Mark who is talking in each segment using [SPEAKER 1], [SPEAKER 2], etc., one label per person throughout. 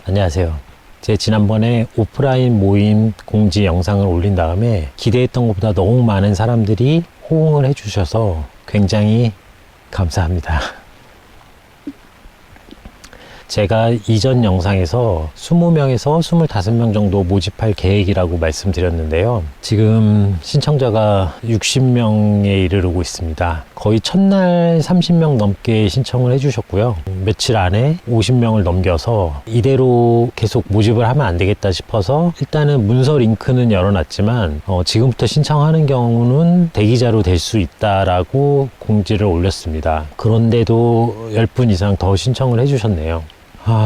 [SPEAKER 1] 안녕하세요. 제 지난번에 오프라인 모임 공지 영상을 올린 다음에 기대했던 것보다 너무 많은 사람들이 호응을 해주셔서 굉장히 감사합니다. 제가 이전 영상에서 20명에서 25명 정도 모집할 계획이라고 말씀드렸는데요. 지금 신청자가 60명에 이르르고 있습니다. 거의 첫날 30명 넘게 신청을 해주셨고요. 며칠 안에 50명을 넘겨서 이대로 계속 모집을 하면 안 되겠다 싶어서 일단은 문서 링크는 열어놨지만 지금부터 신청하는 경우는 대기자로 될 수 있다라고 공지를 올렸습니다. 그런데도 10분 이상 더 신청을 해주셨네요.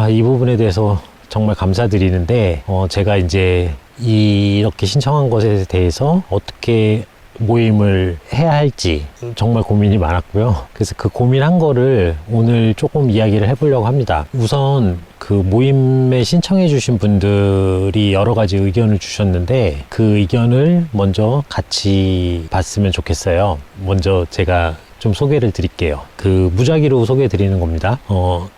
[SPEAKER 1] 이 부분에 대해서 정말 감사드리는데, 제가 이제 이렇게 신청한 것에 대해서 어떻게 모임을 해야 할지 정말 고민이 많았고요. 그래서 그 고민한 거를 오늘 조금 이야기를 해보려고 합니다. 우선 그 모임에 신청해 주신 분들이 여러 가지 의견을 주셨는데 그 의견을 먼저 같이 봤으면 좋겠어요. 먼저 제가 좀 소개를 드릴게요. 그 무작위로 소개해 드리는 겁니다.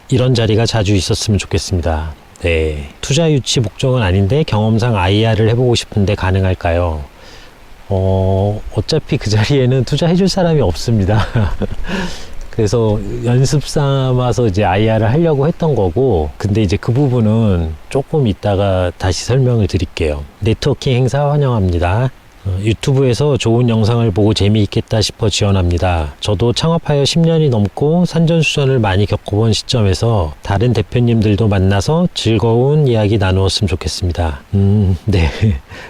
[SPEAKER 1] 이런 자리가 자주 있었으면 좋겠습니다. 네. 투자 유치 목적은 아닌데 경험상 IR을 해보고 싶은데 가능할까요? 어차피 그 자리에는 투자해 줄 사람이 없습니다. 그래서 연습 삼아서 이제 IR을 하려고 했던 거고, 근데 이제 그 부분은 조금 이따가 다시 설명을 드릴게요. 네트워킹 행사 환영합니다. 유튜브에서 좋은 영상을 보고 재미있겠다 싶어 지원합니다. 저도 창업하여 10년이 넘고 산전수전을 많이 겪어본 시점에서 다른 대표님들도 만나서 즐거운 이야기 나누었으면 좋겠습니다. 네.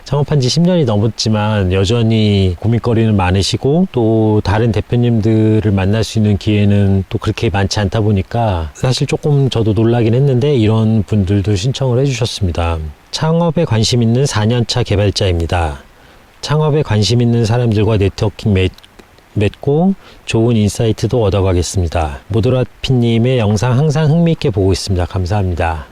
[SPEAKER 1] 창업한 지 10년이 넘었지만 여전히 고민거리는 많으시고 또 다른 대표님들을 만날 수 있는 기회는 또 그렇게 많지 않다 보니까 사실 조금 저도 놀라긴 했는데 이런 분들도 신청을 해주셨습니다. 창업에 관심 있는 4년차 개발자입니다. 창업에 관심 있는 사람들과 네트워킹 맺고 좋은 인사이트도 얻어가겠습니다. 모드라피님의 영상 항상 흥미있게 보고 있습니다. 감사합니다.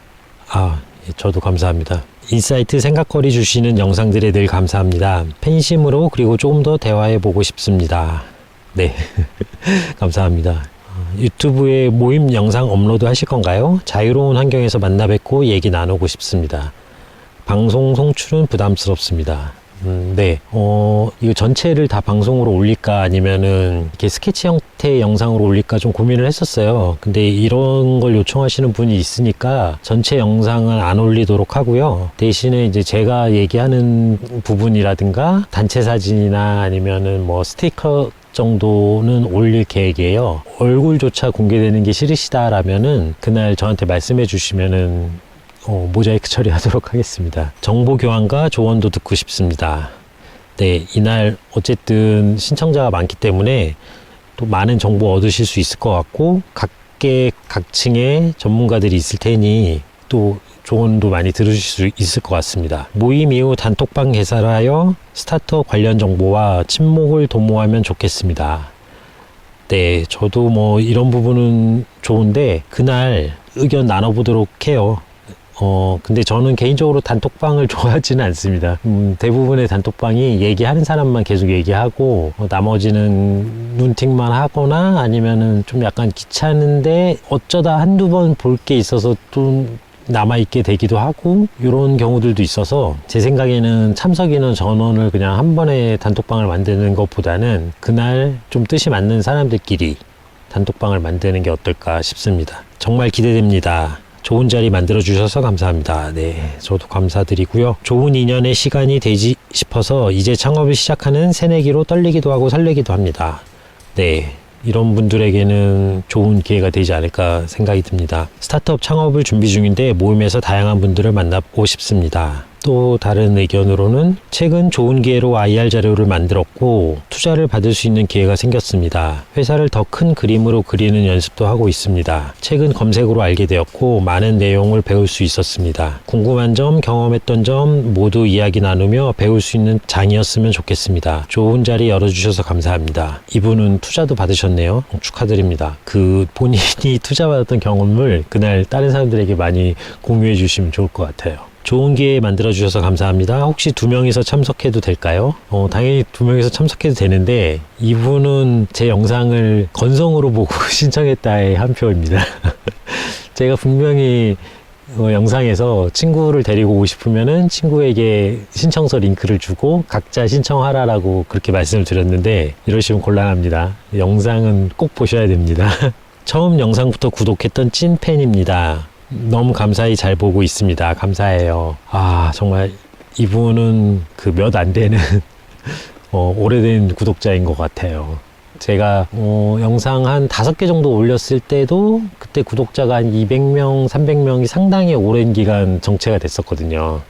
[SPEAKER 1] 저도 감사합니다. 인사이트 생각거리 주시는 영상들에 늘 감사합니다. 팬심으로 그리고 조금 더 대화해보고 싶습니다. 네. 감사합니다. 유튜브에 모임 영상 업로드 하실 건가요? 자유로운 환경에서 만나 뵙고 얘기 나누고 싶습니다. 방송 송출은 부담스럽습니다. 네. 이거 전체를 다 방송으로 올릴까 아니면은 이렇게 스케치 형태의 영상으로 올릴까 좀 고민을 했었어요. 근데 이런 걸 요청하시는 분이 있으니까 전체 영상은 안 올리도록 하고요. 대신에 이제 제가 얘기하는 부분이라든가 단체 사진이나 아니면은 뭐 스티커 정도는 올릴 계획이에요. 얼굴조차 공개되는 게 싫으시다라면은 그날 저한테 말씀해 주시면은 모자이크 처리하도록 하겠습니다. 정보 교환과 조언도 듣고 싶습니다. 네, 이날 어쨌든 신청자가 많기 때문에 또 많은 정보 얻으실 수 있을 것 같고 각층의 전문가들이 있을 테니 또 조언도 많이 들으실 수 있을 것 같습니다. 모임 이후 단톡방 개설하여 스타트업 관련 정보와 친목을 도모하면 좋겠습니다. 네, 저도 뭐 이런 부분은 좋은데 그날 의견 나눠보도록 해요. 근데 저는 개인적으로 단톡방을 좋아하지는 않습니다. 대부분의 단톡방이 얘기하는 사람만 계속 얘기하고, 나머지는 눈팅만 하거나 아니면은 좀 약간 귀찮은데 어쩌다 한두 번 볼 게 있어서 또 남아있게 되기도 하고, 이런 경우들도 있어서 제 생각에는 참석인원 전원을 그냥 한 번에 단톡방을 만드는 것보다는 그날 좀 뜻이 맞는 사람들끼리 단톡방을 만드는 게 어떨까 싶습니다. 정말 기대됩니다. 좋은 자리 만들어주셔서 감사합니다. 네, 저도 감사드리고요. 좋은 인연의 시간이 되지 싶어서 이제 창업을 시작하는 새내기로 떨리기도 하고 설레기도 합니다. 네, 이런 분들에게는 좋은 기회가 되지 않을까 생각이 듭니다. 스타트업 창업을 준비 중인데 모임에서 다양한 분들을 만나고 싶습니다. 또 다른 의견으로는 최근 좋은 기회로 IR 자료를 만들었고 투자를 받을 수 있는 기회가 생겼습니다. 회사를 더 큰 그림으로 그리는 연습도 하고 있습니다. 최근 검색으로 알게 되었고 많은 내용을 배울 수 있었습니다. 궁금한 점, 경험했던 점 모두 이야기 나누며 배울 수 있는 장이었으면 좋겠습니다. 좋은 자리 열어주셔서 감사합니다. 이분은 투자도 받으셨네요. 축하드립니다. 그 본인이 투자받았던 경험을 그날 다른 사람들에게 많이 공유해 주시면 좋을 것 같아요. 좋은 기회 만들어주셔서 감사합니다. 혹시 2명이서 참석해도 될까요? 당연히 2명이서 참석해도 되는데 이분은 제 영상을 건성으로 보고 신청했다의 한 표입니다. 제가 분명히 영상에서 친구를 데리고 오고 싶으면은 친구에게 신청서 링크를 주고 각자 신청하라라고 그렇게 말씀을 드렸는데 이러시면 곤란합니다. 영상은 꼭 보셔야 됩니다. 처음 영상부터 구독했던 찐팬입니다. 너무 감사히 잘 보고 있습니다. 감사해요. 아, 정말 이분은 그 몇 안 되는 오래된 구독자인 것 같아요. 제가 영상 한 5개 정도 올렸을 때도 그때 구독자가 한 200명, 300명이 상당히 오랜 기간 정체가 됐었거든요.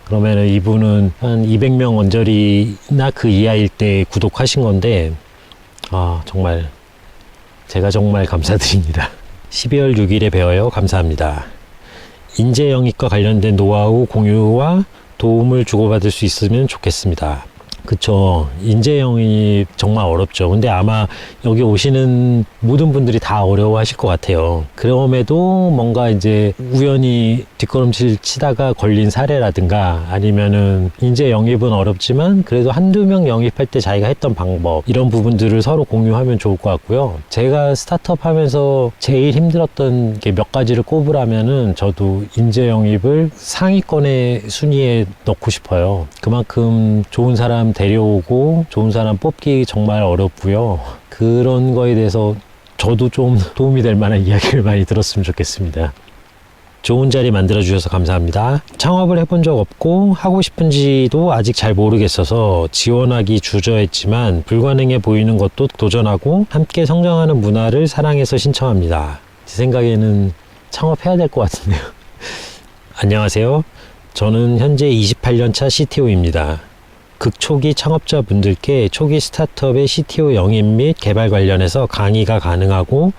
[SPEAKER 1] 그러면은 이분은 한 200명 언저리나 그 이하일 때 구독하신 건데, 아, 정말 제가 정말 감사드립니다. 12월 6일에 배워요. 감사합니다. 인재영입과 관련된 노하우 공유와 도움을 주고받을 수 있으면 좋겠습니다. 그쵸. 인재영입 정말 어렵죠. 근데 아마 여기 오시는 모든 분들이 다 어려워하실 것 같아요. 그럼에도 뭔가 이제 우연히 뒷걸음질 치다가 걸린 사례라든가 아니면은 인재영입은 어렵지만 그래도 한두 명 영입할 때 자기가 했던 방법 이런 부분들을 서로 공유하면 좋을 것 같고요. 제가 스타트업 하면서 제일 힘들었던 게 몇 가지를 꼽으라면은 저도 인재영입을 상위권의 순위에 넣고 싶어요. 그만큼 좋은 사람 데려오고 좋은 사람 뽑기 정말 어렵고요. 그런 거에 대해서 저도 좀 도움이 될 만한 이야기를 많이 들었으면 좋겠습니다. 좋은 자리 만들어 주셔서 감사합니다. 창업을 해본 적 없고 하고 싶은지도 아직 잘 모르겠어서 지원하기 주저했지만 불가능해 보이는 것도 도전하고 함께 성장하는 문화를 사랑해서 신청합니다. 제 생각에는 창업해야 될 것 같은데요. 안녕하세요. 저는 현재 28년차 CTO입니다. 극초기 창업자분들께 초기 스타트업의 CTO 영입 및 개발 관련해서 강의가 가능하고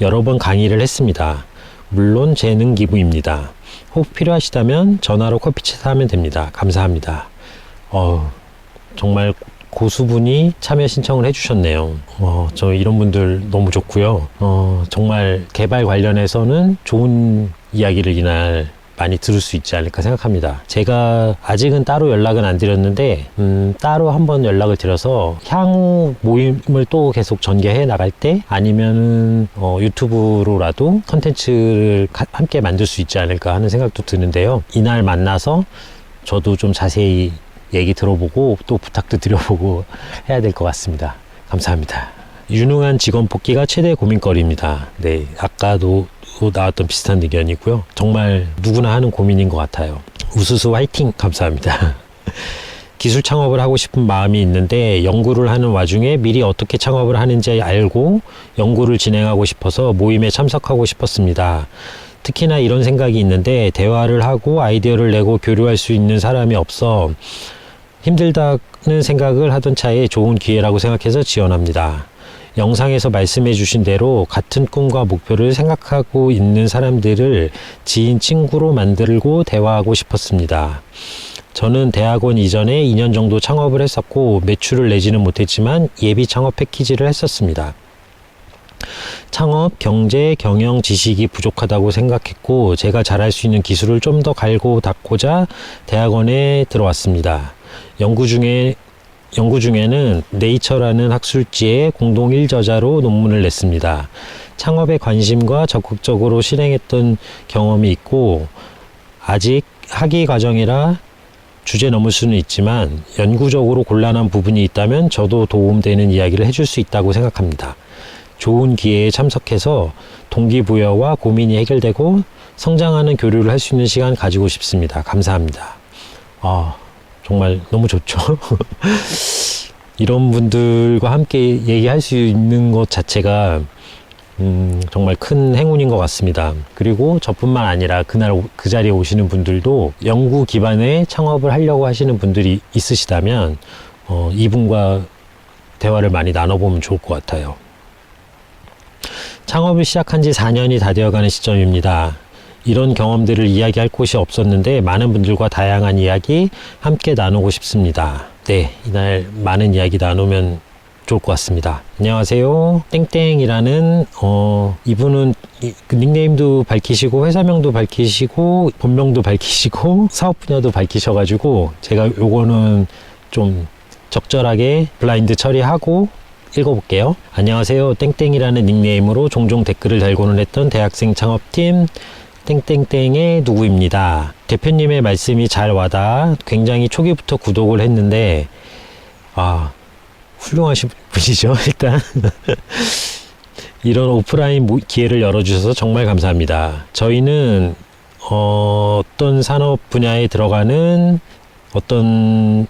[SPEAKER 1] 여러 번 강의를 했습니다. 물론 재능 기부입니다. 혹 필요하시다면 전화로 커피챗 하면 됩니다. 감사합니다. 정말 고수분이 참여 신청을 해주셨네요. 저 이런 분들 너무 좋고요. 정말 개발 관련해서는 좋은 이야기를 이날 많이 들을 수 있지 않을까 생각합니다. 제가 아직은 따로 연락은 안 드렸는데 따로 한번 연락을 드려서 향후 모임을 또 계속 전개해 나갈 때 아니면은 유튜브로라도 컨텐츠를 함께 만들 수 있지 않을까 하는 생각도 드는데요. 이날 만나서 저도 좀 자세히 얘기 들어보고 또 부탁도 드려보고 해야 될 것 같습니다. 감사합니다. 유능한 직원 뽑기가 최대 고민거리입니다. 네, 아까도 나왔던 비슷한 의견이고요. 정말 누구나 하는 고민인 것 같아요. 우수수 화이팅! 감사합니다. 기술 창업을 하고 싶은 마음이 있는데 연구를 하는 와중에 미리 어떻게 창업을 하는지 알고 연구를 진행하고 싶어서 모임에 참석하고 싶었습니다. 특히나 이런 생각이 있는데 대화를 하고 아이디어를 내고 교류할 수 있는 사람이 없어 힘들다는 생각을 하던 차에 좋은 기회라고 생각해서 지원합니다. 영상에서 말씀해 주신 대로 같은 꿈과 목표를 생각하고 있는 사람들을 지인 친구로 만들고 대화하고 싶었습니다. 저는 대학원 이전에 2년 정도 창업을 했었고 매출을 내지는 못했지만 예비 창업 패키지를 했었습니다. 창업, 경제, 경영 지식이 부족하다고 생각했고 제가 잘할 수 있는 기술을 좀 더 갈고 닦고자 대학원에 들어왔습니다. 연구 중에는 네이처라는 학술지에 공동 1저자로 논문을 냈습니다. 창업에 관심과 적극적으로 실행했던 경험이 있고 아직 학위 과정이라 주제 넘을 수는 있지만 연구적으로 곤란한 부분이 있다면 저도 도움되는 이야기를 해줄 수 있다고 생각합니다. 좋은 기회에 참석해서 동기부여와 고민이 해결되고 성장하는 교류를 할 수 있는 시간 가지고 싶습니다. 감사합니다. 정말 너무 좋죠. 이런 분들과 함께 얘기할 수 있는 것 자체가 정말 큰 행운인 것 같습니다. 그리고 저뿐만 아니라 그날 그 자리에 오시는 분들도 연구 기반의 창업을 하려고 하시는 분들이 있으시다면 이분과 대화를 많이 나눠보면 좋을 것 같아요. 창업을 시작한 지 4년이 다 되어가는 시점입니다. 이런 경험들을 이야기할 곳이 없었는데 많은 분들과 다양한 이야기 함께 나누고 싶습니다. 네, 이날 많은 이야기 나누면 좋을 것 같습니다. 안녕하세요. 땡땡이라는 이분은 닉네임도 밝히시고 회사명도 밝히시고 본명도 밝히시고 사업 분야도 밝히셔가지고 제가 요거는 좀 적절하게 블라인드 처리하고 읽어볼게요. 안녕하세요. 땡땡이라는 닉네임으로 종종 댓글을 달고는 했던 대학생 창업팀 땡땡땡의 누구입니다. 대표님의 말씀이 잘 와닿아 굉장히 초기부터 구독을 했는데 훌륭하신 분이죠. 일단 이런 오프라인 기회를 열어주셔서 정말 감사합니다. 저희는 어떤 산업 분야에 들어가는 어떤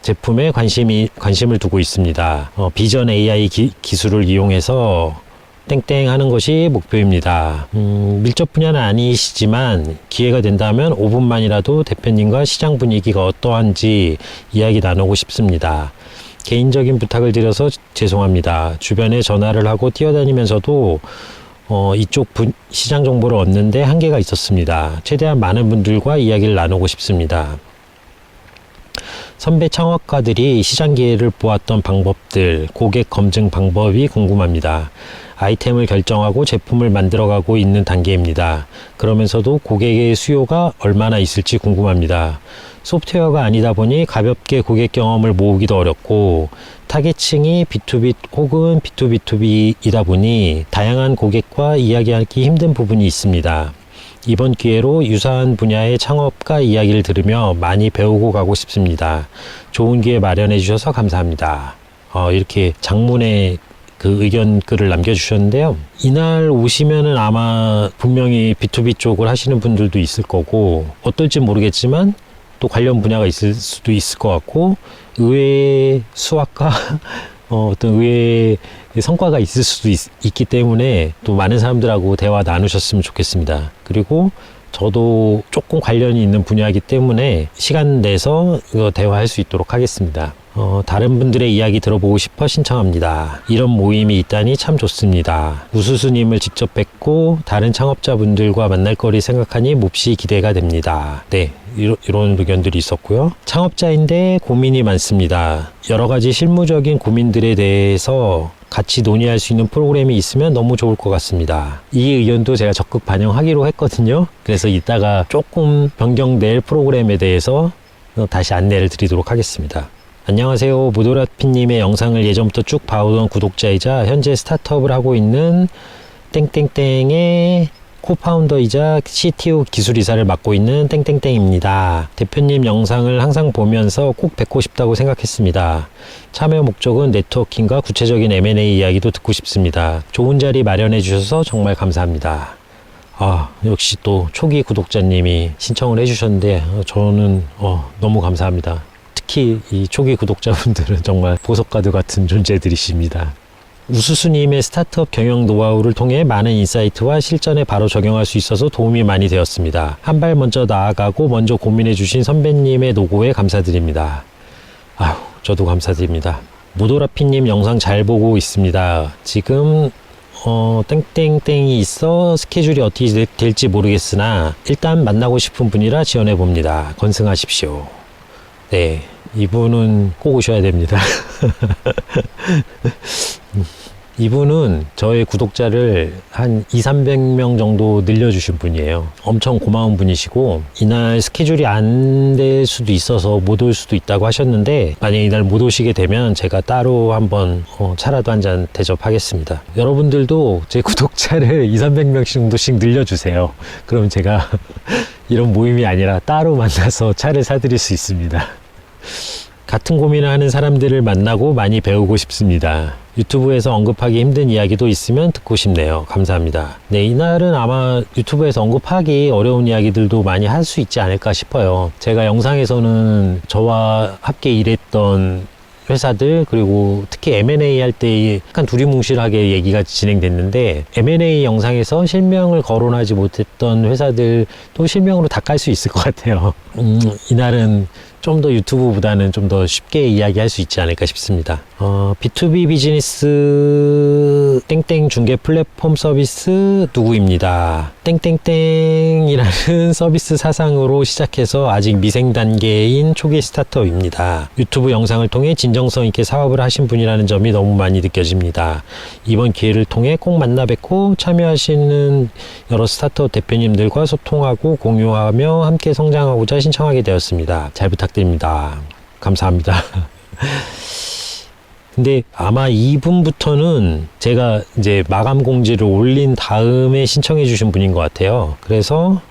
[SPEAKER 1] 제품에 관심을 두고 있습니다. 비전 AI 기술을 이용해서 땡땡 하는 것이 목표입니다. 밀접 분야는 아니시지만 기회가 된다면 5분만이라도 대표님과 시장 분위기가 어떠한지 이야기 나누고 싶습니다. 개인적인 부탁을 드려서 죄송합니다. 주변에 전화를 하고 뛰어다니면서도 이쪽 시장 정보를 얻는데 한계가 있었습니다. 최대한 많은 분들과 이야기를 나누고 싶습니다. 선배 창업가들이 시장 기회를 보았던 방법들, 고객 검증 방법이 궁금합니다. 아이템을 결정하고 제품을 만들어가고 있는 단계입니다. 그러면서도 고객의 수요가 얼마나 있을지 궁금합니다. 소프트웨어가 아니다 보니 가볍게 고객 경험을 모으기도 어렵고 타겟층이 B2B 혹은 B2B2B이다 보니 다양한 고객과 이야기하기 힘든 부분이 있습니다. 이번 기회로 유사한 분야의 창업가 이야기를 들으며 많이 배우고 가고 싶습니다. 좋은 기회 마련해 주셔서 감사합니다. 이렇게 장문의 그 의견 글을 남겨주셨는데요. 이날 오시면은 아마 분명히 B2B 쪽을 하시는 분들도 있을 거고 어떨지 모르겠지만 또 관련 분야가 있을 수도 있을 것 같고 의외의 수학과 어떤 의외의 성과가 있을 수도 있기 때문에 또 많은 사람들하고 대화 나누셨으면 좋겠습니다. 그리고 저도 조금 관련이 있는 분야이기 때문에 시간 내서 대화할 수 있도록 하겠습니다. 다른 분들의 이야기 들어보고 싶어 신청합니다. 이런 모임이 있다니 참 좋습니다. 우수수님을 직접 뵙고 다른 창업자분들과 만날 거리 생각하니 몹시 기대가 됩니다. 네, 이런 의견들이 있었고요. 창업자인데 고민이 많습니다. 여러 가지 실무적인 고민들에 대해서 같이 논의할 수 있는 프로그램이 있으면 너무 좋을 것 같습니다. 이 의견도 제가 적극 반영하기로 했거든요. 그래서 이따가 조금 변경될 프로그램에 대해서 다시 안내를 드리도록 하겠습니다. 안녕하세요. 모도라피님의 영상을 예전부터 쭉 봐오던 구독자이자 현재 스타트업을 하고 있는 땡땡땡의 코파운더이자 CTO 기술이사를 맡고 있는 땡땡땡입니다. 대표님 영상을 항상 보면서 꼭 뵙고 싶다고 생각했습니다. 참여 목적은 네트워킹과 구체적인 M&A 이야기도 듣고 싶습니다. 좋은 자리 마련해 주셔서 정말 감사합니다. 역시 또 초기 구독자님이 신청을 해주셨는데 저는 너무 감사합니다. 특히 이 초기 구독자분들은 정말 보석가드 같은 존재들이십니다. 우수수님의 스타트업 경영 노하우를 통해 많은 인사이트와 실전에 바로 적용할 수 있어서 도움이 많이 되었습니다. 한 발 먼저 나아가고 먼저 고민해 주신 선배님의 노고에 감사드립니다. 저도 감사드립니다. 모도라피님 영상 잘 보고 있습니다. 지금 땡땡땡이 있어 스케줄이 어떻게 될지 모르겠으나 일단 만나고 싶은 분이라 지원해 봅니다. 건승하십시오. 네, 이분은 꼭 오셔야 됩니다. 이분은 저의 구독자를 한 200~300명 정도 늘려주신 분이에요. 엄청 고마운 분이시고 이날 스케줄이 안 될 수도 있어서 못 올 수도 있다고 하셨는데 만약에 이날 못 오시게 되면 제가 따로 한번 차라도 한 잔 대접하겠습니다. 여러분들도 제 구독자를 200~300명씩 정도씩 늘려주세요. 그럼 제가 이런 모임이 아니라 따로 만나서 차를 사드릴 수 있습니다. 같은 고민을 하는 사람들을 만나고 많이 배우고 싶습니다. 유튜브에서 언급하기 힘든 이야기도 있으면 듣고 싶네요. 감사합니다. 네, 이날은 아마 유튜브에서 언급하기 어려운 이야기들도 많이 할 수 있지 않을까 싶어요. 제가 영상에서는 저와 함께 일했던 회사들 그리고 특히 M&A 할 때 약간 두리뭉실하게 얘기가 진행됐는데 M&A 영상에서 실명을 거론하지 못했던 회사들도 실명으로 다 깔 수 있을 것 같아요. 이날은 좀 더 유튜브보다는 좀 더 쉽게 이야기할 수 있지 않을까 싶습니다. B2B 비즈니스 땡땡 중개 플랫폼 서비스 누구입니다. 땡땡땡이라는 서비스 사상으로 시작해서 아직 미생 단계인 초기 스타트업입니다. 유튜브 영상을 통해 진정성 있게 사업을 하신 분이라는 점이 너무 많이 느껴집니다. 이번 기회를 통해 꼭 만나 뵙고 참여하시는 여러 스타트업 대표님들과 소통하고 공유하며 함께 성장하고자 신청하게 되었습니다. 잘 부탁드립니다. 감사합니다. 근데 아마 이분부터는 제가 이제 마감 공지를 올린 다음에 신청해 주신 분인 것 같아요. 그래서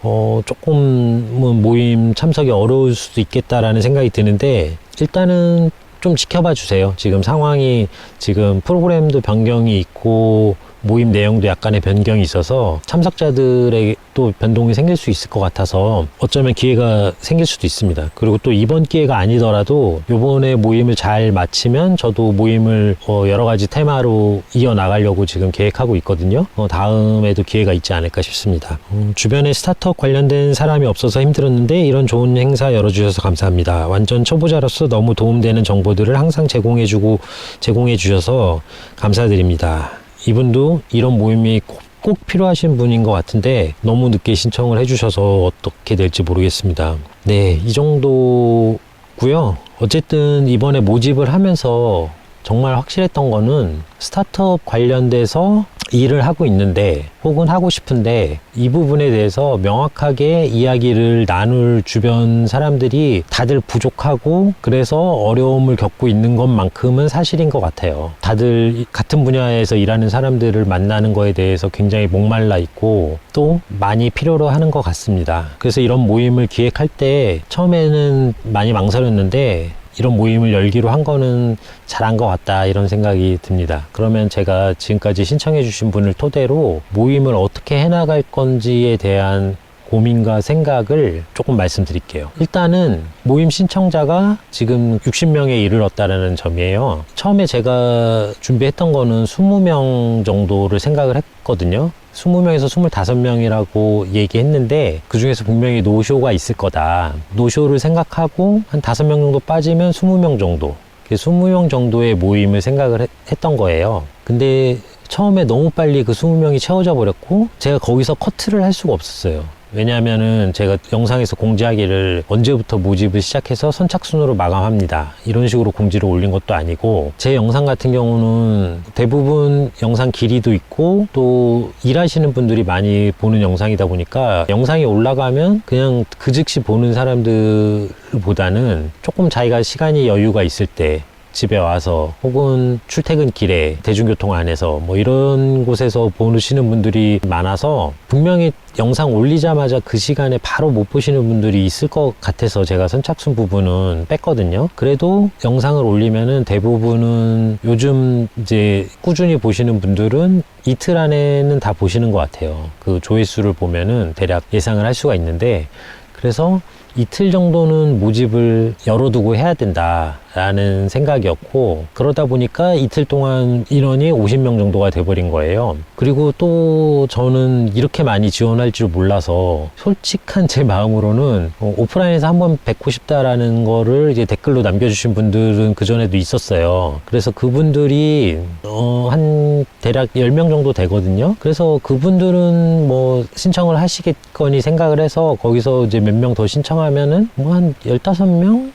[SPEAKER 1] 조금은 모임 참석이 어려울 수도 있겠다라는 생각이 드는데, 일단은 좀 지켜봐 주세요. 지금 상황이, 지금 프로그램도 변경이 있고 모임 내용도 약간의 변경이 있어서 참석자들에게 또 변동이 생길 수 있을 것 같아서 어쩌면 기회가 생길 수도 있습니다. 그리고 또 이번 기회가 아니더라도 요번에 모임을 잘 마치면 저도 모임을 여러 가지 테마로 이어나가려고 지금 계획하고 있거든요. 다음에도 기회가 있지 않을까 싶습니다. 주변에 스타트업 관련된 사람이 없어서 힘들었는데 이런 좋은 행사 열어주셔서 감사합니다. 완전 초보자로서 너무 도움되는 정보들을 항상 제공해 주셔서 감사드립니다. 이분도 이런 모임이 꼭 필요하신 분인 것 같은데 너무 늦게 신청을 해주셔서 어떻게 될지 모르겠습니다. 네, 이 정도고요. 어쨌든 이번에 모집을 하면서 정말 확실했던 거는 스타트업 관련돼서 일을 하고 있는데 혹은 하고 싶은데 이 부분에 대해서 명확하게 이야기를 나눌 주변 사람들이 다들 부족하고, 그래서 어려움을 겪고 있는 것만큼은 사실인 것 같아요. 다들 같은 분야에서 일하는 사람들을 만나는 거에 대해서 굉장히 목말라 있고 또 많이 필요로 하는 것 같습니다. 그래서 이런 모임을 기획할 때 처음에는 많이 망설였는데 이런 모임을 열기로 한 거는 잘한 것 같다, 이런 생각이 듭니다. 그러면 제가 지금까지 신청해 주신 분을 토대로 모임을 어떻게 해나갈 건지에 대한 고민과 생각을 조금 말씀드릴게요. 일단은 모임 신청자가 지금 60명에 이르렀다는 점이에요. 처음에 제가 준비했던 거는 20명 정도를 생각을 했거든요. 20명에서 25명이라고 얘기했는데 그 중에서 분명히 노쇼가 있을 거다. 노쇼를 생각하고 한 5명 정도 빠지면 20명 정도, 20명 정도의 모임을 생각을 했던 거예요. 근데 처음에 너무 빨리 그 20명이 채워져 버렸고 제가 거기서 커트를 할 수가 없었어요. 왜냐하면은 제가 영상에서 공지하기를 언제부터 모집을 시작해서 선착순으로 마감합니다, 이런 식으로 공지를 올린 것도 아니고, 제 영상 같은 경우는 대부분 영상 길이도 있고 또 일하시는 분들이 많이 보는 영상이다 보니까 영상이 올라가면 그냥 그 즉시 보는 사람들보다는 조금 자기가 시간이 여유가 있을 때 집에 와서 혹은 출퇴근 길에 대중교통 안에서 뭐 이런 곳에서 보시는 분들이 많아서 분명히 영상 올리자마자 그 시간에 바로 못 보시는 분들이 있을 것 같아서 제가 선착순 부분은 뺐거든요. 그래도 영상을 올리면은 대부분은 요즘 이제 꾸준히 보시는 분들은 이틀 안에는 다 보시는 것 같아요. 그 조회수를 보면은 대략 예상을 할 수가 있는데, 그래서 이틀 정도는 모집을 열어두고 해야 된다라는 생각이었고, 그러다 보니까 이틀 동안 인원이 50명 정도가 돼버린 거예요. 그리고 또 저는 이렇게 많이 지원할 줄 몰라서 솔직한 제 마음으로는 오프라인에서 한번 뵙고 싶다라는 거를 이제 댓글로 남겨주신 분들은 그전에도 있었어요. 그래서 그분들이 한 대략 10명 정도 되거든요. 그래서 그분들은 뭐 신청을 하시겠거니 생각을 해서 거기서 이제 몇 명 더 신청하면은 뭐 한 15명?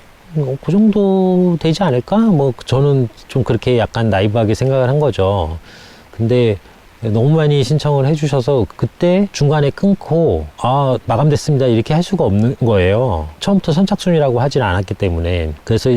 [SPEAKER 1] 그 정도 되지 않을까? 뭐 저는 좀 그렇게 약간 나이브하게 생각을 한 거죠. 근데 너무 많이 신청을 해주셔서 그때 중간에 끊고 마감됐습니다 이렇게 할 수가 없는 거예요. 처음부터 선착순이라고 하진 않았기 때문에. 그래서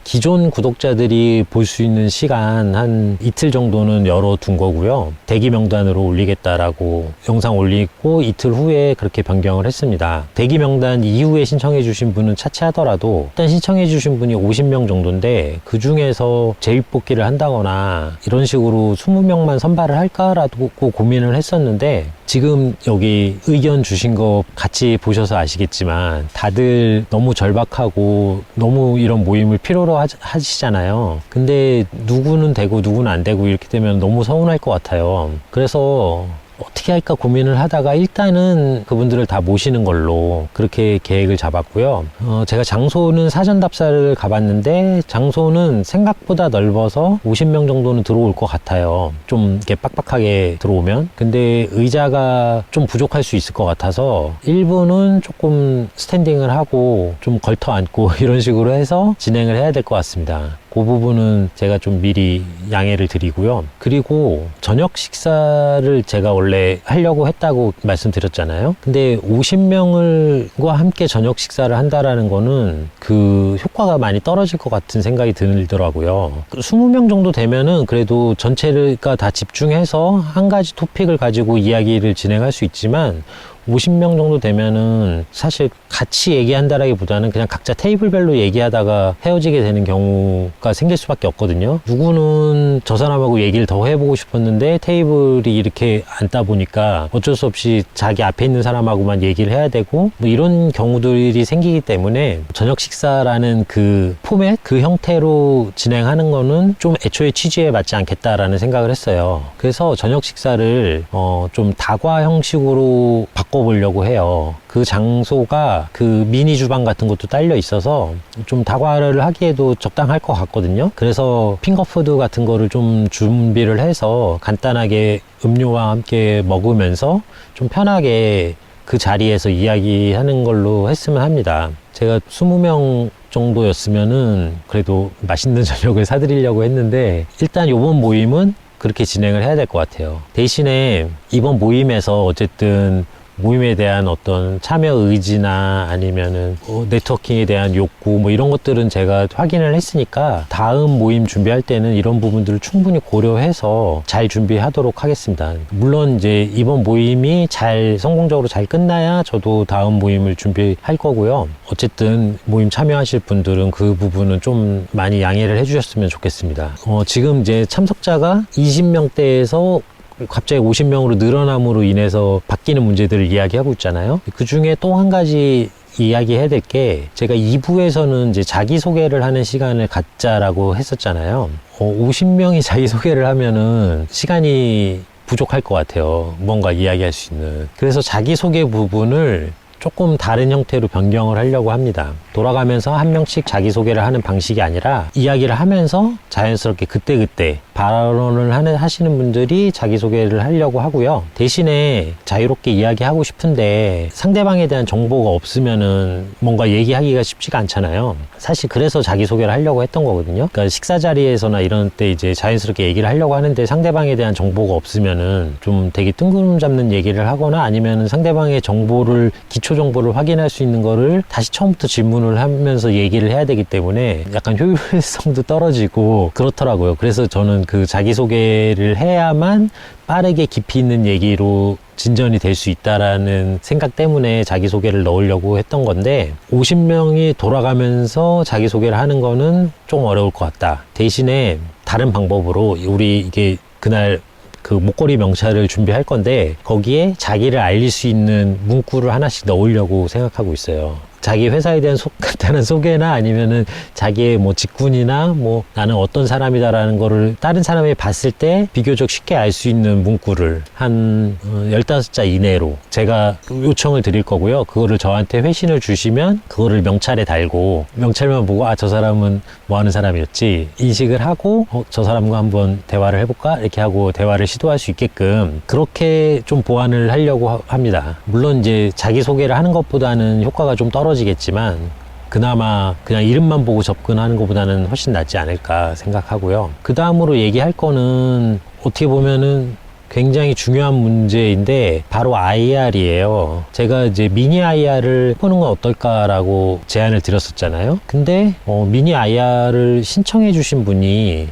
[SPEAKER 1] 기존 구독자들이 볼 수 있는 시간 한 이틀 정도는 열어둔 거고요. 대기 명단으로 올리겠다라고 영상 올리고 이틀 후에 그렇게 변경을 했습니다. 대기 명단 이후에 신청해 주신 분은 차치하더라도 일단 신청해 주신 분이 50명 정도인데 그 중에서 재입복귀를 한다거나 이런 식으로 20명만 선발을 할까라고 고민을 했었는데, 지금 여기 의견 주신 거 같이 보셔서 아시겠지만 다들 너무 절박하고 너무 이런 모임을 필요로 하시잖아요. 근데 누구는 되고 누구는 안 되고 이렇게 되면 너무 서운할 것 같아요. 그래서 어떻게 할까 고민을 하다가 일단은 그분들을 다 모시는 걸로 그렇게 계획을 잡았고요. 제가 장소는 사전 답사를 가봤는데 장소는 생각보다 넓어서 50명 정도는 들어올 것 같아요. 좀 이렇게 빡빡하게 들어오면. 근데 의자가 좀 부족할 수 있을 것 같아서 일부는 조금 스탠딩을 하고 좀 걸터 앉고 이런 식으로 해서 진행을 해야 될 것 같습니다. 그 부분은 제가 좀 미리 양해를 드리고요. 그리고 저녁 식사를 제가 원래 하려고 했다고 말씀드렸잖아요. 근데 50명과 함께 저녁 식사를 한다라는 거는 그 효과가 많이 떨어질 것 같은 생각이 들더라고요. 20명 정도 되면은 그래도 전체가 다 집중해서 한 가지 토픽을 가지고 이야기를 진행할 수 있지만 50명 정도 되면은 사실 같이 얘기한다라기보다는 그냥 각자 테이블별로 얘기하다가 헤어지게 되는 경우가 생길 수밖에 없거든요. 누구는 저 사람하고 얘기를 더 해보고 싶었는데 테이블이 이렇게 앉다 보니까 어쩔 수 없이 자기 앞에 있는 사람하고만 얘기를 해야 되고 뭐 이런 경우들이 생기기 때문에 저녁 식사라는 그 포맷, 그 형태로 진행하는 거는 좀 애초에 취지에 맞지 않겠다라는 생각을 했어요. 그래서 저녁 식사를 좀 다과 형식으로 바꿔보려고 해요. 그 장소가 그 미니 주방 같은 것도 딸려 있어서 좀 다과를 하기에도 적당할 것 같거든요. 그래서 핑거푸드 같은 거를 좀 준비를 해서 간단하게 음료와 함께 먹으면서 좀 편하게 그 자리에서 이야기하는 걸로 했으면 합니다. 제가 20명 정도였으면은 그래도 맛있는 저녁을 사드리려고 했는데 일단 이번 모임은 그렇게 진행을 해야 될 것 같아요. 대신에 이번 모임에서 어쨌든 모임에 대한 어떤 참여 의지나 아니면은 네트워킹에 대한 욕구 뭐 이런 것들은 제가 확인을 했으니까 다음 모임 준비할 때는 이런 부분들을 충분히 고려해서 잘 준비하도록 하겠습니다. 물론 이제 이번 모임이 잘 성공적으로 잘 끝나야 저도 다음 모임을 준비할 거고요. 어쨌든 모임 참여하실 분들은 그 부분은 좀 많이 양해를 해주셨으면 좋겠습니다. 지금 이제 참석자가 20명대에서 갑자기 50명으로 늘어남으로 인해서 바뀌는 문제들을 이야기하고 있잖아요. 그 중에 또 한 가지 이야기해야 될 게 제가 2부에서는 이제 자기소개를 하는 시간을 갖자라고 했었잖아요. 50명이 자기소개를 하면은 시간이 부족할 것 같아요. 뭔가 이야기할 수 있는. 그래서 자기소개 부분을 조금 다른 형태로 변경을 하려고 합니다. 돌아가면서 한 명씩 자기소개를 하는 방식이 아니라 이야기를 하면서 자연스럽게 그때그때 발언을 하시는 분들이 자기소개를 하려고 하고요. 대신에 자유롭게 이야기하고 싶은데 상대방에 대한 정보가 없으면은 뭔가 얘기하기가 쉽지가 않잖아요. 사실 그래서 자기소개를 하려고 했던 거거든요. 그러니까 식사 자리에서나 이런 때 이제 자연스럽게 얘기를 하려고 하는데 상대방에 대한 정보가 없으면은 좀 되게 뜬구름 잡는 얘기를 하거나 아니면은 상대방의 정보를 기초 정보를 확인할 수 있는 거를 다시 처음부터 질문을 하면서 얘기를 해야 되기 때문에 약간 효율성도 떨어지고 그렇더라고요. 그래서 저는 그 자기소개를 해야만 빠르게 깊이 있는 얘기로 진전이 될 수 있다라는 생각 때문에 자기소개를 넣으려고 했던 건데 50명이 돌아가면서 자기소개를 하는 거는 좀 어려울 것 같다. 대신에 다른 방법으로 우리 이게 그날 그 목걸이 명찰을 준비할 건데 거기에 자기를 알릴 수 있는 문구를 하나씩 넣으려고 생각하고 있어요. 자기 회사에 대한 간단한 소개나 아니면은 자기의 뭐 직군이나 뭐 나는 어떤 사람이다라는 거를 다른 사람이 봤을 때 비교적 쉽게 알 수 있는 문구를 한 15자 이내로 제가 요청을 드릴 거고요. 그거를 저한테 회신을 주시면 그거를 명찰에 달고 명찰만 보고 아, 저 사람은 뭐 하는 사람이었지 인식을 하고 저 사람과 한번 대화를 해볼까? 이렇게 하고 대화를 시도할 수 있게끔 그렇게 좀 보완을 하려고 합니다. 물론 이제 자기소개를 하는 것보다는 효과가 좀 떨어지겠지만 그나마 그냥 이름만 보고 접근하는 것보다는 훨씬 낫지 않을까 생각하고요. 그 다음으로 얘기할 거는 어떻게 보면은 굉장히 중요한 문제인데 바로 IR이에요. 제가 이제 미니 IR을 해보는 건 어떨까라고 제안을 드렸었잖아요. 근데 미니 IR을 신청해 주신 분이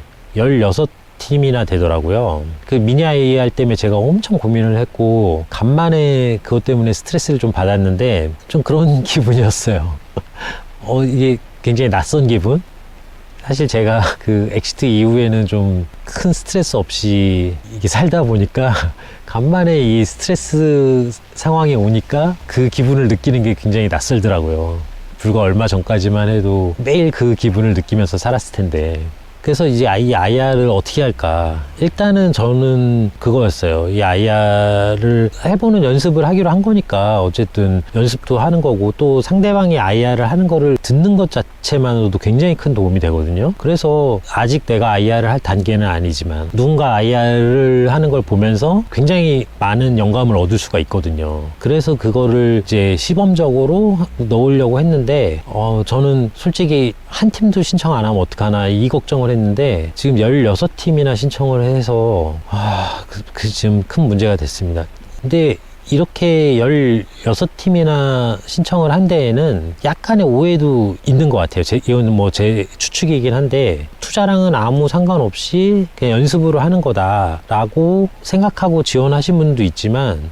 [SPEAKER 1] 16팀이나 되더라고요. 그 미니 IR 때문에 제가 엄청 고민을 했고 간만에 그것 때문에 스트레스를 좀 받았는데 좀 그런 기분이었어요. 이게 굉장히 낯선 기분? 사실 제가 그 엑시트 이후에는 좀 큰 스트레스 없이 이게 살다 보니까 간만에 이 스트레스 상황이 오니까 그 기분을 느끼는 게 굉장히 낯설더라고요. 불과 얼마 전까지만 해도 매일 그 기분을 느끼면서 살았을 텐데 그래서 이제 이 IR을 어떻게 할까? 일단은 저는 그거였어요. 이 IR을 해보는 연습을 하기로 한 거니까 어쨌든 연습도 하는 거고 또 상대방이 IR을 하는 거를 듣는 것 자체만으로도 굉장히 큰 도움이 되거든요. 그래서 아직 내가 IR을 할 단계는 아니지만 누군가 IR을 하는 걸 보면서 굉장히 많은 영감을 얻을 수가 있거든요. 그래서 그거를 이제 시범적으로 넣으려고 했는데 저는 솔직히 한 팀도 신청 안 하면 어떡하나 이 걱정을 했는데 지금 16팀이나 신청을 해서 지금 큰 문제가 됐습니다. 근데 이렇게 16팀이나 신청을 한 데에는 약간의 오해도 있는 것 같아요. 이건 뭐 제 추측이긴 한데 투자랑은 아무 상관없이 그냥 연습으로 하는 거다라고 생각하고 지원하신 분도 있지만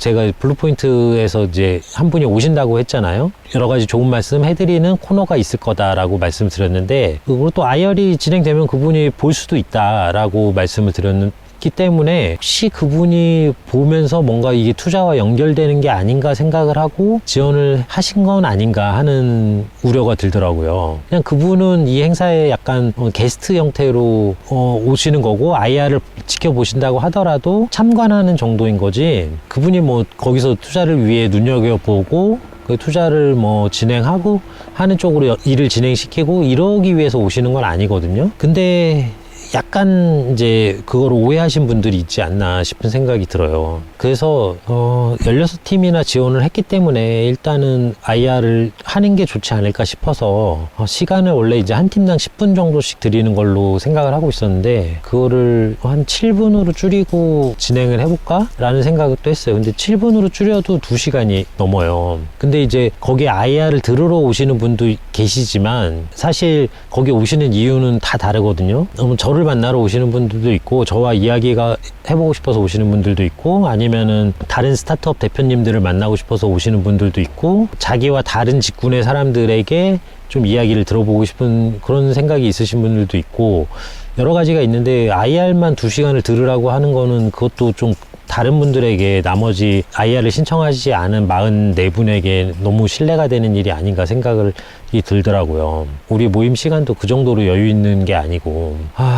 [SPEAKER 1] 제가 블루포인트에서 이제 한 분이 오신다고 했잖아요. 여러 가지 좋은 말씀 해드리는 코너가 있을 거다라고 말씀을 드렸는데 그리고 또 IR이 진행되면 그분이 볼 수도 있다라고 말씀을 드렸는데 기 때문에 혹시 그분이 보면서 뭔가 이게 투자와 연결되는 게 아닌가 생각을 하고 지원을 하신 건 아닌가 하는 우려가 들더라고요. 그냥 그분은 이 행사에 약간 게스트 형태로 오시는 거고 IR을 지켜보신다고 하더라도 참관하는 정도인 거지 그분이 뭐 거기서 투자를 위해 눈여겨보고 그 투자를 뭐 진행하고 하는 쪽으로 일을 진행시키고 이러기 위해서 오시는 건 아니거든요. 근데 약간 이제 그걸 오해하신 분들이 있지 않나 싶은 생각이 들어요. 그래서 16팀이나 지원을 했기 때문에 일단은 IR을 하는 게 좋지 않을까 싶어서 시간을 원래 이제 한 팀당 10분 정도씩 드리는 걸로 생각을 하고 있었는데 그거를 한 7분으로 줄이고 진행을 해볼까? 라는 생각을 또 했어요. 근데 7분으로 줄여도 2시간이 넘어요. 근데 이제 거기에 IR을 들으러 오시는 분도 계시지만 사실 거기 오시는 이유는 다 다르거든요. 저를 만나러 오시는 분들도 있고 저와 이야기가 해보고 싶어서 오시는 분들도 있고 아니면은 다른 스타트업 대표님들을 만나고 싶어서 오시는 분들도 있고 자기와 다른 직군의 사람들에게 좀 이야기를 들어보고 싶은 그런 생각이 있으신 분들도 있고 여러 가지가 있는데 IR만 2시간을 들으라고 하는 거는 그것도 좀 다른 분들에게 나머지 IR을 신청하지 않은 44분에게 너무 신뢰가 되는 일이 아닌가 생각이 들더라고요. 우리 모임 시간도 그 정도로 여유 있는 게 아니고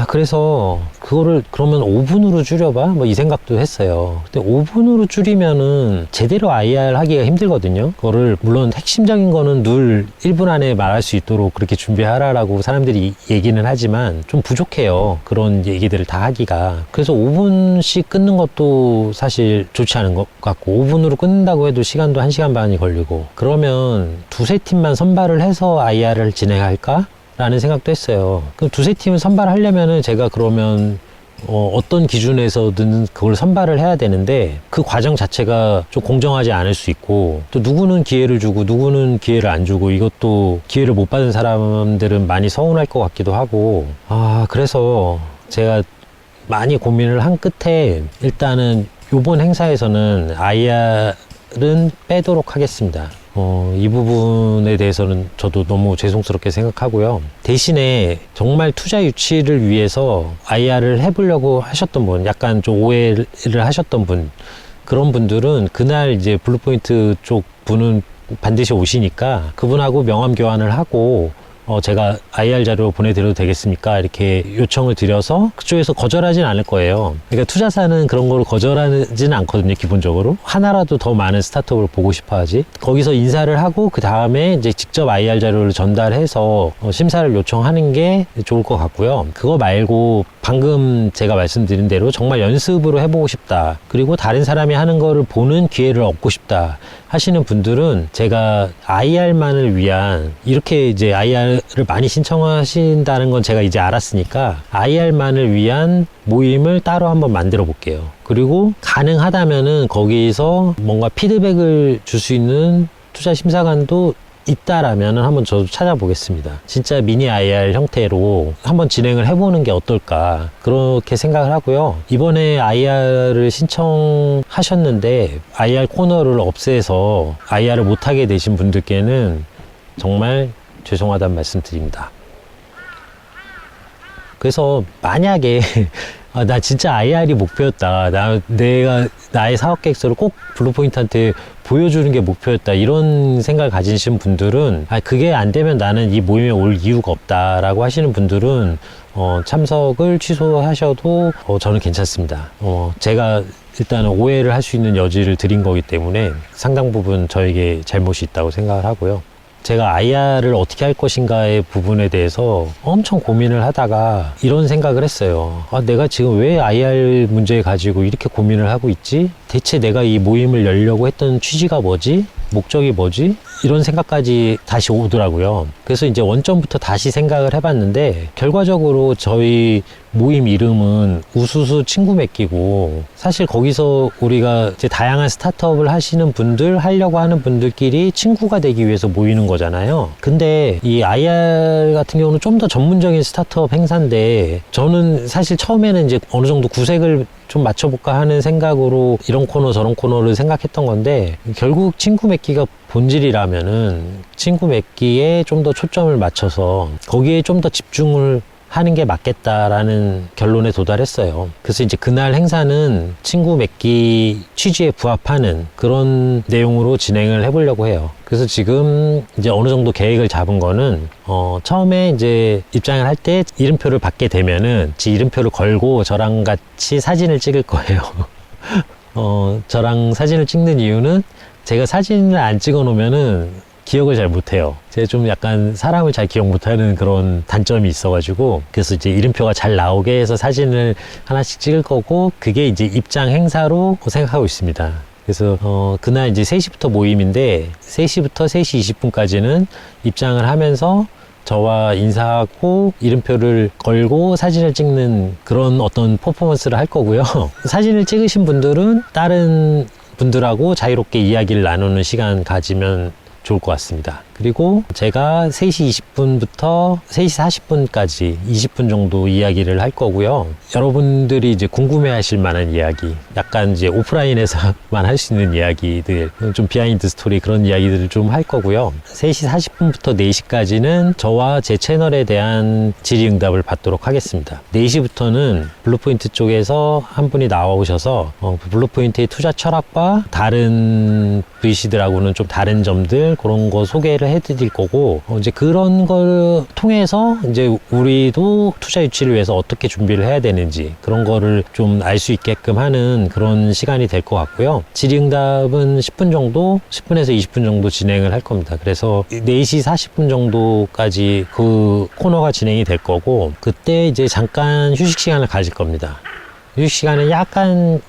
[SPEAKER 1] 그래서 그거를 그러면 5분으로 줄여봐? 뭐 이 생각도 했어요. 근데 5분으로 줄이면은 제대로 IR 하기가 힘들거든요. 그거를 물론 핵심적인 거는 늘 1분 안에 말할 수 있도록 그렇게 준비하라라고 사람들이 얘기는 하지만 좀 부족해요. 그런 얘기들을 다 하기가. 그래서 5분씩 끊는 것도 사실 좋지 않은 것 같고 5분으로 끊는다고 해도 시간도 1시간 반이 걸리고 그러면 2-3팀만 선발을 해서 IR을 진행할까? 라는 생각도 했어요. 그럼 2-3팀을 선발하려면은 제가 그러면 어떤 기준에서든 그걸 선발을 해야 되는데 그 과정 자체가 좀 공정하지 않을 수 있고 또 누구는 기회를 주고 누구는 기회를 안 주고 이것도 기회를 못 받은 사람들은 많이 서운할 것 같기도 하고 그래서 제가 많이 고민을 한 끝에 일단은 이번 행사에서는 IR은 빼도록 하겠습니다. 이 부분에 대해서는 저도 너무 죄송스럽게 생각하고요. 대신에 정말 투자 유치를 위해서 IR을 해보려고 하셨던 분, 약간 좀 오해를 하셨던 분, 그런 분들은 그날 이제 블루포인트 쪽 분은 반드시 오시니까 그분하고 명함 교환을 하고 제가 IR 자료 보내드려도 되겠습니까? 이렇게 요청을 드려서 그쪽에서 거절하진 않을 거예요. 그러니까 투자사는 그런 걸 거절하지는 않거든요, 기본적으로. 하나라도 더 많은 스타트업을 보고 싶어 하지. 거기서 인사를 하고 그 다음에 이제 직접 IR 자료를 전달해서 심사를 요청하는 게 좋을 것 같고요. 그거 말고 방금 제가 말씀드린 대로 정말 연습으로 해보고 싶다. 그리고 다른 사람이 하는 거를 보는 기회를 얻고 싶다. 하시는 분들은 제가 IR만을 위한 이렇게 이제 IR을 많이 신청하신다는 건 제가 이제 알았으니까 IR만을 위한 모임을 따로 한번 만들어 볼게요. 그리고 가능하다면은 거기서 뭔가 피드백을 줄 수 있는 투자 심사관도 있다라면 한번 저도 찾아보겠습니다. 진짜 미니 IR 형태로 한번 진행을 해보는 게 어떨까 그렇게 생각을 하고요. 이번에 IR을 신청하셨는데 IR 코너를 없애서 IR을 못하게 되신 분들께는 정말 죄송하다는 말씀 드립니다. 그래서 만약에 나 진짜 IR이 목표였다. 내가 나의 사업 계획서를 꼭 블루포인트한테 보여주는 게 목표였다. 이런 생각을 가지신 분들은 그게 안 되면 나는 이 모임에 올 이유가 없다라고 하시는 분들은 참석을 취소하셔도 저는 괜찮습니다. 제가 일단은 오해를 할 수 있는 여지를 드린 거기 때문에 상당 부분 저에게 잘못이 있다고 생각을 하고요. 제가 IR을 어떻게 할 것인가의 부분에 대해서 엄청 고민을 하다가 이런 생각을 했어요. 내가 지금 왜 IR 문제 가지고 이렇게 고민을 하고 있지? 대체 내가 이 모임을 열려고 했던 취지가 뭐지? 목적이 뭐지? 이런 생각까지 다시 오더라고요. 그래서 이제 원점부터 다시 생각을 해봤는데 결과적으로 저희 모임 이름은 우수수 친구 맺기고, 사실 거기서 우리가 이제 다양한 스타트업을 하시는 분들, 하려고 하는 분들끼리 친구가 되기 위해서 모이는 거잖아요. 근데 이 IR 같은 경우는 좀 더 전문적인 스타트업 행사인데, 저는 사실 처음에는 이제 어느 정도 구색을 좀 맞춰볼까 하는 생각으로 이런 코너 저런 코너를 생각했던 건데, 결국 친구 맺기가 본질이라면은 친구 맺기에 좀 더 초점을 맞춰서 거기에 좀 더 집중을 하는 게 맞겠다라는 결론에 도달했어요. 그래서 이제 그날 행사는 친구 맺기 취지에 부합하는 그런 내용으로 진행을 해보려고 해요. 그래서 지금 이제 어느 정도 계획을 잡은 거는, 처음에 이제 입장을 할 때 이름표를 받게 되면은 지 이름표를 걸고 저랑 같이 사진을 찍을 거예요. 저랑 사진을 찍는 이유는 제가 사진을 안 찍어 놓으면은 기억을 잘 못해요. 제가 좀 약간 사람을 잘 기억 못하는 그런 단점이 있어가지고, 그래서 이제 이름표가 잘 나오게 해서 사진을 하나씩 찍을 거고, 그게 이제 입장 행사로 생각하고 있습니다. 그래서 그날 이제 3시부터 모임인데 3시부터 3시 20분까지는 입장을 하면서 저와 인사하고 이름표를 걸고 사진을 찍는 그런 어떤 퍼포먼스를 할 거고요. 사진을 찍으신 분들은 다른 분들하고 자유롭게 이야기를 나누는 시간 가지면 좋을 것 같습니다. 그리고 제가 3시 20분부터 3시 40분까지 20분 정도 이야기를 할 거고요. 여러분들이 이제 궁금해 하실 만한 이야기, 약간 이제 오프라인에서만 할 수 있는 이야기들, 좀 비하인드 스토리 그런 이야기들을 좀 할 거고요. 3시 40분부터 4시까지는 저와 제 채널에 대한 질의응답을 받도록 하겠습니다. 4시부터는 블루포인트 쪽에서 한 분이 나오셔서 블루포인트의 투자 철학과 다른 VC들하고는 좀 다른 점들, 그런 거 소개를 해드릴 거고, 이제 그런 걸 통해서 이제 우리도 투자 유치를 위해서 어떻게 준비를 해야 되는지 그런 거를 좀 알 수 있게끔 하는 그런 시간이 될 것 같고요. 질의응답은 10분 정도, 10분에서 20분 정도 진행을 할 겁니다. 그래서 4시 40분 정도까지 그 코너가 진행이 될 거고, 그때 이제 잠깐 휴식 시간을 가질 겁니다. 휴식 시간은 약간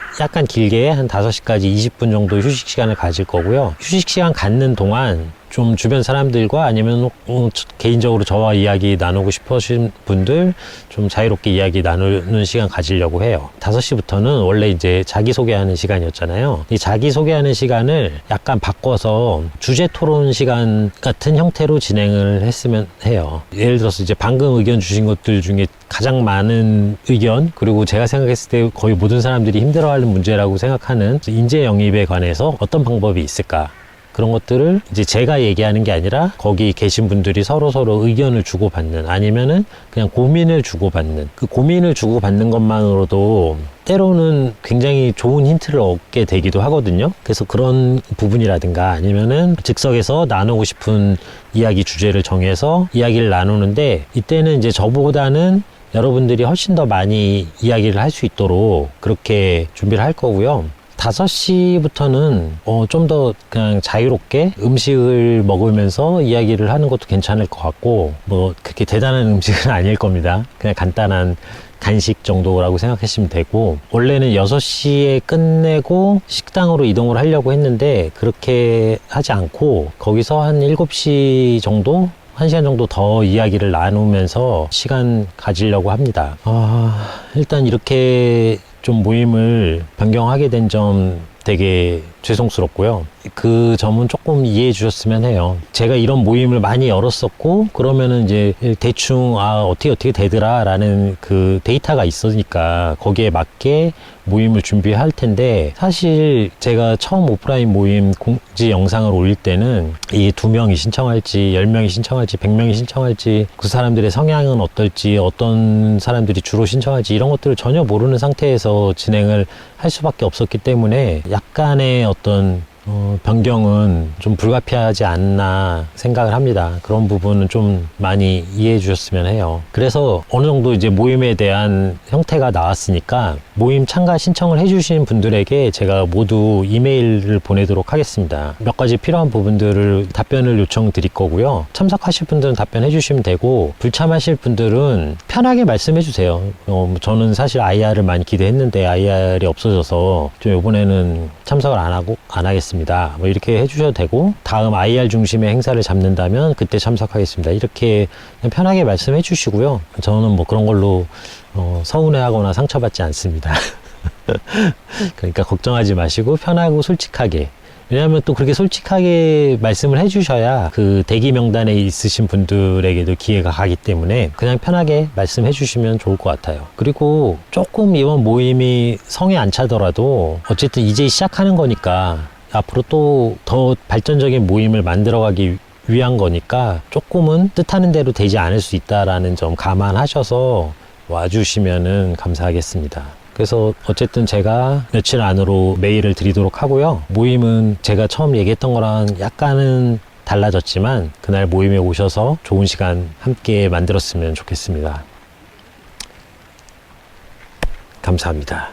[SPEAKER 1] 길게 한 5시까지 20분 정도 휴식 시간을 가질 거고요. 휴식 시간 갖는 동안 좀 주변 사람들과 아니면 개인적으로 저와 이야기 나누고 싶으신 분들 좀 자유롭게 이야기 나누는 시간 가지려고 해요. 5시부터는 원래 이제 자기소개하는 시간이었잖아요. 이 자기소개하는 시간을 약간 바꿔서 주제 토론 시간 같은 형태로 진행을 했으면 해요. 예를 들어서 이제 방금 의견 주신 것들 중에 가장 많은 의견, 그리고 제가 생각했을 때 거의 모든 사람들이 힘들어하는 문제라고 생각하는 인재 영입에 관해서 어떤 방법이 있을까? 그런 것들을 이제 제가 얘기하는 게 아니라 거기 계신 분들이 서로 의견을 주고받는, 아니면은 그냥 고민을 주고받는, 그 고민을 주고받는 것만으로도 때로는 굉장히 좋은 힌트를 얻게 되기도 하거든요. 그래서 그런 부분이라든가 아니면은 즉석에서 나누고 싶은 이야기 주제를 정해서 이야기를 나누는데, 이때는 이제 저보다는 여러분들이 훨씬 더 많이 이야기를 할 수 있도록 그렇게 준비를 할 거고요. 5시부터는 좀 더 그냥 자유롭게 음식을 먹으면서 이야기를 하는 것도 괜찮을 것 같고, 뭐 그렇게 대단한 음식은 아닐 겁니다. 그냥 간단한 간식 정도라고 생각하시면 되고, 원래는 6시에 끝내고 식당으로 이동을 하려고 했는데 그렇게 하지 않고 거기서 한 7시 정도, 1시간 정도 더 이야기를 나누면서 시간 가지려고 합니다. 일단 이렇게 좀 모임을 변경하게 된 점 되게 죄송스럽고요. 그 점은 조금 이해해 주셨으면 해요. 제가 이런 모임을 많이 열었었고, 그러면은 이제 대충 어떻게 되더라 라는 그 데이터가 있으니까 거기에 맞게 모임을 준비할 텐데, 사실 제가 처음 오프라인 모임 공지 영상을 올릴 때는 이게 2명이 신청할지 10명이 신청할지 100명이 신청할지, 그 사람들의 성향은 어떨지, 어떤 사람들이 주로 신청할지 이런 것들을 전혀 모르는 상태에서 진행을 할 수밖에 없었기 때문에 약간의 어떤 변경은 좀 불가피하지 않나 생각을 합니다. 그런 부분은 좀 많이 이해해 주셨으면 해요. 그래서 어느 정도 이제 모임에 대한 형태가 나왔으니까 모임 참가 신청을 해주신 분들에게 제가 모두 이메일을 보내도록 하겠습니다. 몇 가지 필요한 부분들을 답변을 요청드릴 거고요. 참석하실 분들은 답변해 주시면 되고, 불참하실 분들은 편하게 말씀해 주세요. 저는 사실 IR을 많이 기대했는데 IR이 없어져서 좀 이번에는 참석을 안 하겠습니다. 뭐 이렇게 해주셔도 되고, 다음 IR 중심의 행사를 잡는다면 그때 참석하겠습니다. 이렇게 그냥 편하게 말씀해 주시고요. 저는 뭐 그런 걸로 서운해하거나 상처받지 않습니다. 그러니까 걱정하지 마시고 편하고 솔직하게, 왜냐하면 또 그렇게 솔직하게 말씀을 해주셔야 그 대기 명단에 있으신 분들에게도 기회가 가기 때문에 그냥 편하게 말씀해 주시면 좋을 것 같아요. 그리고 조금 이번 모임이 성에 안 차더라도 어쨌든 이제 시작하는 거니까 앞으로 또 더 발전적인 모임을 만들어가기 위한 거니까 조금은 뜻하는 대로 되지 않을 수 있다라는 점 감안하셔서 와주시면은 감사하겠습니다. 그래서 어쨌든 제가 며칠 안으로 메일을 드리도록 하고요. 모임은 제가 처음 얘기했던 거랑 약간은 달라졌지만 그날 모임에 오셔서 좋은 시간 함께 만들었으면 좋겠습니다. 감사합니다.